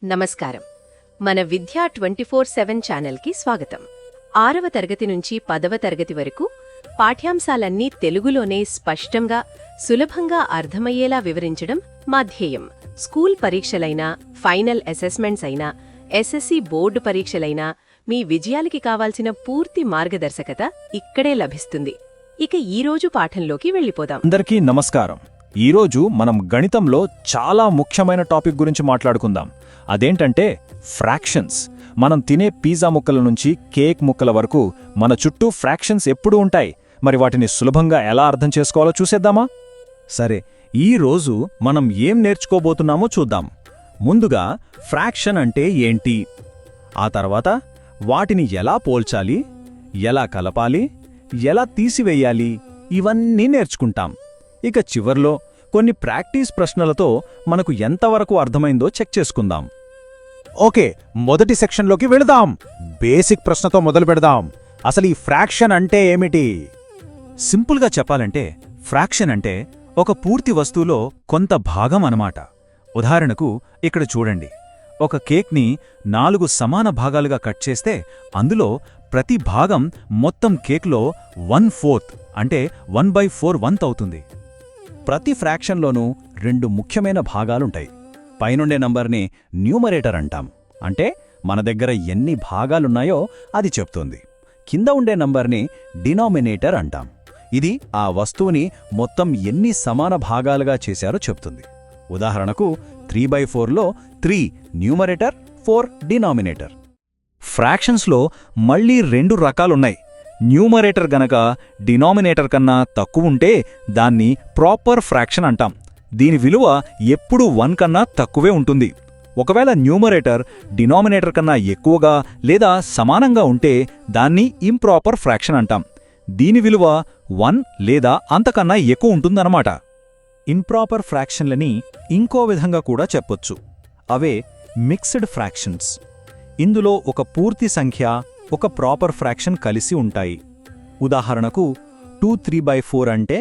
నమస్కారం. మన విద్యా 24/7 ఛానల్కి స్వాగతం. 6వ తరగతి నుంచి 10వ తరగతి వరకు పాఠ్యాంశాలన్నీ తెలుగులోనే స్పష్టంగా, సులభంగా అర్థమయ్యేలా వివరించడం మా ధ్యేయం. స్కూల్ పరీక్షలైనా, ఫైనల్ అసెస్మెంట్స్ అయినా, ఎస్ఎస్సి బోర్డు పరీక్షలైనా మీ విజయాలకి కావాల్సిన పూర్తి మార్గదర్శకత ఇక్కడే లభిస్తుంది. ఇక ఈరోజు పాఠంలోకి వెళ్ళిపోదాం. అందరికీ నమస్కారం. ఈరోజు మనం గణితంలో చాలా ముఖ్యమైన టాపిక్ గురించి మాట్లాడుకుందాం. అదేంటంటే ఫ్రాక్షన్స్. మనం తినే పిజ్జా ముక్కల నుంచి కేక్ ముక్కల వరకు మన చుట్టూ ఫ్రాక్షన్స్ ఎప్పుడూ ఉంటాయి. మరి వాటిని సులభంగా ఎలా అర్థం చేసుకోవాలో చూసేద్దామా? సరే, ఈరోజు మనం ఏం నేర్చుకోబోతున్నామో చూద్దాం. ముందుగా ఫ్రాక్షన్ అంటే ఏంటి, ఆ తర్వాత వాటిని ఎలా పోల్చాలి, ఎలా కలపాలి, ఎలా తీసివేయాలి, ఇవన్నీ నేర్చుకుంటాం. ఇక చివర్లో కొన్ని ప్రాక్టీస్ ప్రశ్నలతో మనకు ఎంతవరకు అర్థమైందో చెక్ చేసుకుందాం. ఓకే, మొదటి సెక్షన్లోకి వెళదాం. బేసిక్ ప్రశ్నతో మొదలు పెడదాం. అసలు ఈ ఫ్రాక్షన్ అంటే ఏమిటి? సింపుల్గా చెప్పాలంటే ఫ్రాక్షన్ అంటే ఒక పూర్తి వస్తువులో కొంత భాగం అన్నమాట. ఉదాహరణకు ఇక్కడ చూడండి, ఒక కేక్ని 4 సమాన భాగాలుగా కట్ చేస్తే అందులో ప్రతి భాగం మొత్తం కేక్లో 1/4 అంటే 1/4 అవుతుంది. ప్రతి ఫ్రాక్షన్లోనూ 2 ముఖ్యమైన భాగాలుంటాయి. పైనుండే నంబర్ని న్యూమరేటర్ అంటాం, అంటే మన దగ్గర ఎన్ని భాగాలున్నాయో అది చెప్తుంది. కింద ఉండే నంబర్ని డినామినేటర్ అంటాం. ఇది ఆ వస్తువుని మొత్తం ఎన్ని సమాన భాగాలుగా చేశారో చెప్తుంది. ఉదాహరణకు 3/4లో 3 న్యూమరేటర్, 4 డినామినేటర్. ఫ్రాక్షన్స్లో మళ్ళీ 2 రకాలున్నాయి. న్యూమరేటర్ గనక డినామినేటర్ కన్నా తక్కువుంటే దాన్ని ప్రాపర్ ఫ్రాక్షన్ అంటాం. దీని విలువ ఎప్పుడూ 1 కన్నా తక్కువే ఉంటుంది. ఒకవేళ న్యూమరేటర్ డినామినేటర్ కన్నా ఎక్కువగా లేదా సమానంగా ఉంటే దాన్ని ఇంప్రాపర్ ఫ్రాక్షన్ అంటాం. దీని విలువ 1 లేదా అంతకన్నా ఎక్కువ ఉంటుందన్నమాట. ఇంప్రాపర్ ఫ్రాక్షన్లని ఇంకో విధంగా కూడా చెప్పొచ్చు. అవే మిక్స్డ్ ఫ్రాక్షన్స్. ఇందులో ఒక పూర్తి సంఖ్య, ఒక ప్రాపర్ ఫ్రాక్షన్ కలిసి ఉంటాయి. ఉదాహరణకు 2 3/4 అంటే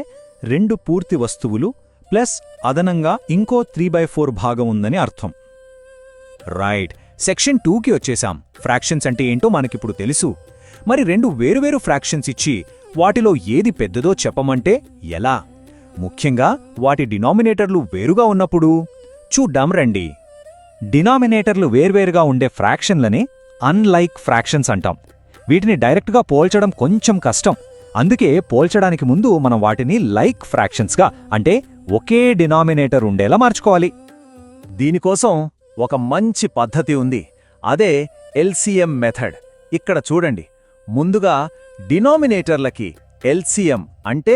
2 పూర్తి వస్తువులు ప్లస్ అదనంగా ఇంకో 3/4 భాగం ఉందని అర్థం. రైట్, సెక్షన్ 2కి వచ్చేశాం. ఫ్రాక్షన్స్ అంటే ఏంటో మనకిప్పుడు తెలుసు. మరి 2 వేరువేరు ఫ్రాక్షన్స్ ఇచ్చి వాటిలో ఏది పెద్దదో చెప్పమంటే ఎలా? ముఖ్యంగా వాటి డినామినేటర్లు వేరుగా ఉన్నప్పుడు. చూడ్డాం రండి. డినామినేటర్లు వేర్వేరుగా ఉండే ఫ్రాక్షన్లని అన్లైక్ ఫ్రాక్షన్స్ అంటాం. వీటిని డైరెక్ట్గా పోల్చడం కొంచెం కష్టం. అందుకే పోల్చడానికి ముందు మనం వాటిని లైక్ ఫ్రాక్షన్స్గా, అంటే ఒకే డినామినేటర్ ఉండేలా మార్చుకోవాలి. దీనికోసం ఒక మంచి పద్ధతి ఉంది. అదే ఎల్సిఎం మెథడ్. ఇక్కడ చూడండి, ముందుగా డినామినేటర్లకి ఎల్సిఎం అంటే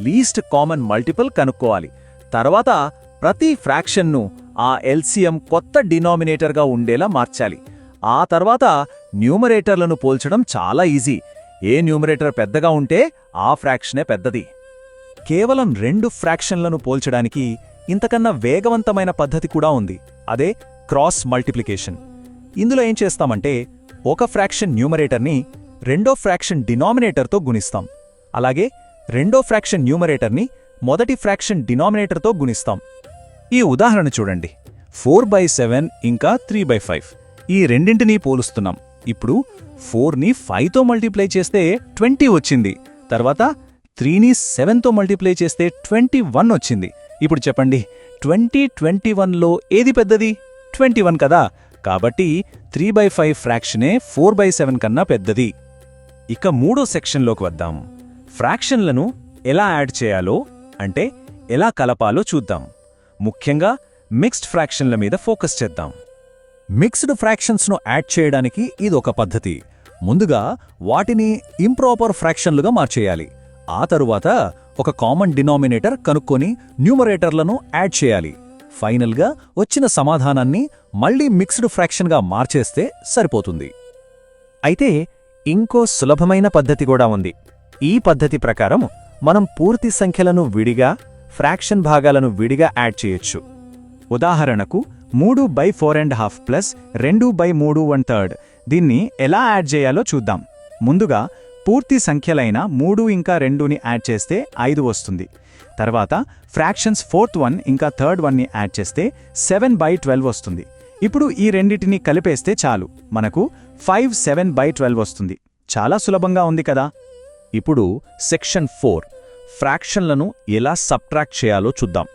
లీస్ట్ కామన్ మల్టిపుల్ కనుక్కోవాలి. తర్వాత ప్రతి ఫ్రాక్షన్ను ఆ ఎల్సిఎం కొత్త డినామినేటర్గా ఉండేలా మార్చాలి. ఆ తర్వాత న్యూమరేటర్లను పోల్చడం చాలా ఈజీ. ఏ న్యూమరేటర్ పెద్దగా ఉంటే ఆ ఫ్రాక్షనే పెద్దది. కేవలం 2 ఫ్రాక్షన్లను పోల్చడానికి ఇంతకన్నా వేగవంతమైన పద్ధతి కూడా ఉంది. అదే క్రాస్ మల్టిప్లికేషన్. ఇందులో ఏం చేస్తామంటే ఒక ఫ్రాక్షన్ న్యూమరేటర్ని రెండో ఫ్రాక్షన్ డినామినేటర్తో గుణిస్తాం. అలాగే రెండో ఫ్రాక్షన్ న్యూమరేటర్ని మొదటి ఫ్రాక్షన్ డినామినేటర్తో గుణిస్తాం. ఈ ఉదాహరణ చూడండి, 4/7 ఇంకా 3/5. ఈ రెండింటినీ పోలుస్తున్నాం. ఇప్పుడు 4ని 5తో మల్టిప్లై చేస్తే 20 వచ్చింది. తర్వాత 3ని 7తో మల్టిప్లై చేస్తే 21 వచ్చింది. ఇప్పుడు చెప్పండి, 20, 21లో ఏది పెద్దది? 21 కదా. కాబట్టి 3/5 ఫ్రాక్షనే 4/7 కన్నా పెద్దది. ఇక మూడో సెక్షన్లోకి వద్దాం. ఫ్రాక్షన్లను ఎలా యాడ్ చేయాలో, అంటే ఎలా కలపాలో చూద్దాం. ముఖ్యంగా మిక్స్డ్ ఫ్రాక్షన్ల మీద ఫోకస్ చేద్దాం. మిక్స్డ్ ఫ్రాక్షన్స్ను యాడ్ చేయడానికి ఇదొక పద్ధతి. ముందుగా వాటిని ఇంప్రాపర్ ఫ్రాక్షన్లుగా మార్చేయాలి. ఆ తరువాత ఒక కామన్ డినామినేటర్ కనుక్కొని న్యూమరేటర్లను యాడ్ చేయాలి. ఫైనల్గా వచ్చిన సమాధానాన్ని మళ్లీ మిక్స్డ్ ఫ్రాక్షన్గా మార్చేస్తే సరిపోతుంది. అయితే ఇంకో సులభమైన పద్ధతి కూడా ఉంది. ఈ పద్ధతి ప్రకారం మనం పూర్తి సంఖ్యలను విడిగా, ఫ్రాక్షన్ భాగాలను విడిగా యాడ్ చేయొచ్చు. ఉదాహరణకు 3/4.5 ప్లస్ 2/3 దీన్ని ఎలా యాడ్ చేయాలో చూద్దాం. ముందుగా పూర్తి సంఖ్యలైన 3 ఇంకా 2ని యాడ్ చేస్తే 5 వస్తుంది. తర్వాత ఫ్రాక్షన్స్ 4th 1 ఇంకా 3rd 1ని యాడ్ చేస్తే 7/12 వస్తుంది. ఇప్పుడు ఈ రెండిటిని కలిపేస్తే చాలు మనకు 5/7/12 వస్తుంది. చాలా సులభంగా ఉంది కదా. ఇప్పుడు సెక్షన్ 4 ఫ్రాక్షన్లను ఎలా సబ్ట్రాక్ట్ చేయాలో చూద్దాం.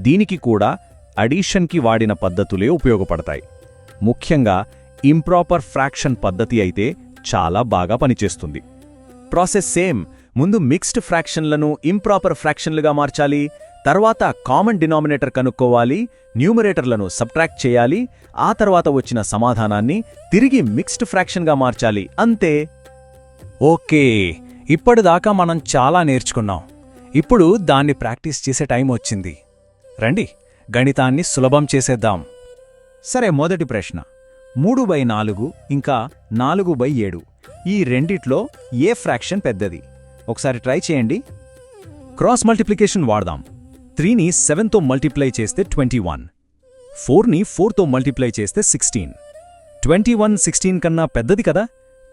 దీనికి కూడా అడిషన్కి వాడిన పద్ధతులే ఉపయోగపడతాయి. ముఖ్యంగా ఇంప్రాపర్ ఫ్రాక్షన్ పద్ధతి అయితే చాలా బాగా పనిచేస్తుంది. Process same. ముందు మిక్స్డ్ ఫ్రాక్షన్లను ఇంప్రాపర్ ఫ్రాక్షన్లుగా మార్చాలి, తర్వాత కామన్ డినామినేటర్ కనుక్కోవాలి, న్యూమరేటర్లను సబ్ట్రాక్ట్ చేయాలి, ఆ తర్వాత వచ్చిన సమాధానాన్ని తిరిగి మిక్స్డ్ ఫ్రాక్షన్గా మార్చాలి. అంతే. ఓకే, ఇప్పటిదాకా మనం చాలా నేర్చుకున్నాం. ఇప్పుడు దాన్ని ప్రాక్టీస్ చేసే టైం వచ్చింది. రండి, గణితాన్ని సులభం చేసేద్దాం. సరే, మొదటి ప్రశ్న. 3/4 ఇంకా 4/7 ఈ రెండిట్లో ఏ ఫ్రాక్షన్ పెద్దది? ఒకసారి ట్రై చేయండి. క్రాస్ మల్టిప్లికేషన్ వాడదాం. 3ని 7తో మల్టిప్లై చేస్తే 21, 4ని 4తో మల్టిప్లై చేస్తే 16. 21 16 కన్నా పెద్దది కదా,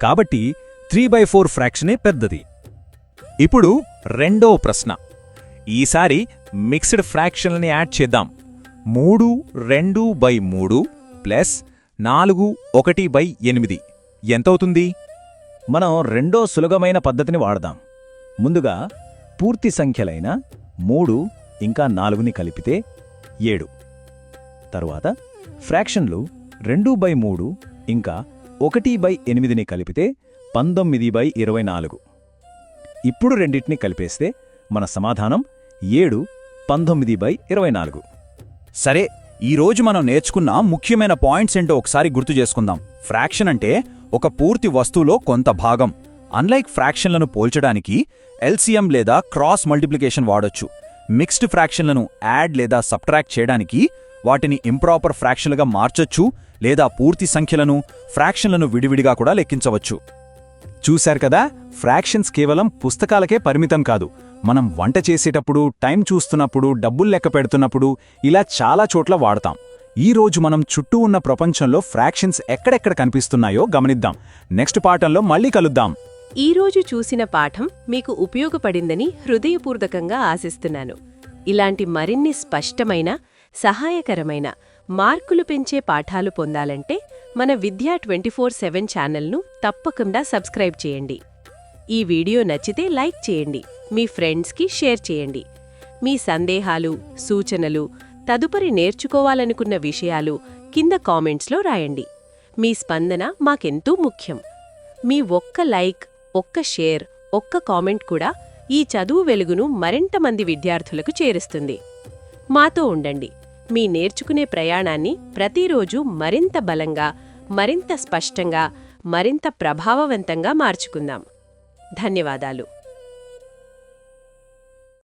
కాబట్టి 3/4 ఫ్రాక్షనే పెద్దది. ఇప్పుడు రెండో ప్రశ్న. ఈసారి మిక్స్డ్ ఫ్రాక్షన్లని యాడ్ చేద్దాం. 3 2/3 ప్లస్ 4 1/8 ఎంతవుతుంది? మనం రెండో సులభమైన పద్ధతిని వాడదాం. ముందుగా పూర్తి సంఖ్యలైన 3 ఇంకా 4ని కలిపితే 7. తరువాత ఫ్రాక్షన్లు 2/3 ఇంకా 1/8ని కలిపితే 19/24. ఇప్పుడు రెండింటిని కలిపేస్తే మన సమాధానం 7 19/24. సరే, ఈరోజు మనం నేర్చుకున్న ముఖ్యమైన పాయింట్స్ ఏంటో ఒకసారి గుర్తు చేసుకుందాం. ఫ్రాక్షన్ అంటే ఒక పూర్తి వస్తువులో కొంత భాగం. అన్లైక్ ఫ్రాక్షన్లను పోల్చడానికి ఎల్సిఎం లేదా క్రాస్ మల్టిప్లికేషన్ వాడొచ్చు. మిక్స్డ్ ఫ్రాక్షన్లను యాడ్ లేదా సబ్ట్రాక్ట్ చేయడానికి వాటిని ఇంప్రాపర్ ఫ్రాక్షన్లుగా మార్చొచ్చు, లేదా పూర్తి సంఖ్యలను ఫ్రాక్షన్లను విడివిడిగా కూడా లెక్కించవచ్చు. చూశారు కదా, ఫ్రాక్షన్స్ కేవలం పుస్తకాలకే పరిమితం కాదు. మనం వంట చేసేటప్పుడు, టైం చూస్తున్నప్పుడు, డబ్బులు లెక్క పెడుతున్నప్పుడు ఇలా చాలా చోట్ల వాడతాం. ఈరోజు మనం చుట్టూ ఉన్న ప్రపంచంలో ఫ్రాక్షన్స్ ఎక్కడెక్కడ కనిపిస్తున్నాయో గమనిద్దాం. నెక్స్ట్ పాఠంలో మళ్ళీ కలుద్దాం. ఈరోజు చూసిన పాఠం మీకు ఉపయోగపడిందని హృదయపూర్వకంగా ఆశిస్తున్నాను. ఇలాంటి మరిన్ని స్పష్టమైన, సహాయకరమైన, మార్కులు పెంచే పాఠాలు పొందాలంటే మన విద్యా 24/7 ఛానల్ను తప్పకుండా సబ్స్క్రైబ్ చేయండి. ఈ వీడియో నచ్చితే లైక్ చేయండి, మీ ఫ్రెండ్స్కి షేర్ చేయండి. మీ సందేహాలు, సూచనలు, తదుపరి నేర్చుకోవాలనుకున్న విషయాలు కింద కామెంట్స్లో రాయండి. మీ స్పందన మాకెంతో ముఖ్యం. మీ ఒక్క లైక్, ఒక్క షేర్, ఒక్క కామెంట్ కూడా ఈ చదువు వెలుగును మరింత మంది విద్యార్థులకు చేరుస్తుంది. మాతో ఉండండి. మీ నేర్చుకునే ప్రయాణాన్ని ప్రతిరోజు మరింత బలంగా, మరింత స్పష్టంగా, మరింత ప్రభావవంతంగా మార్చుకుందాం. ధన్యవాదాలు.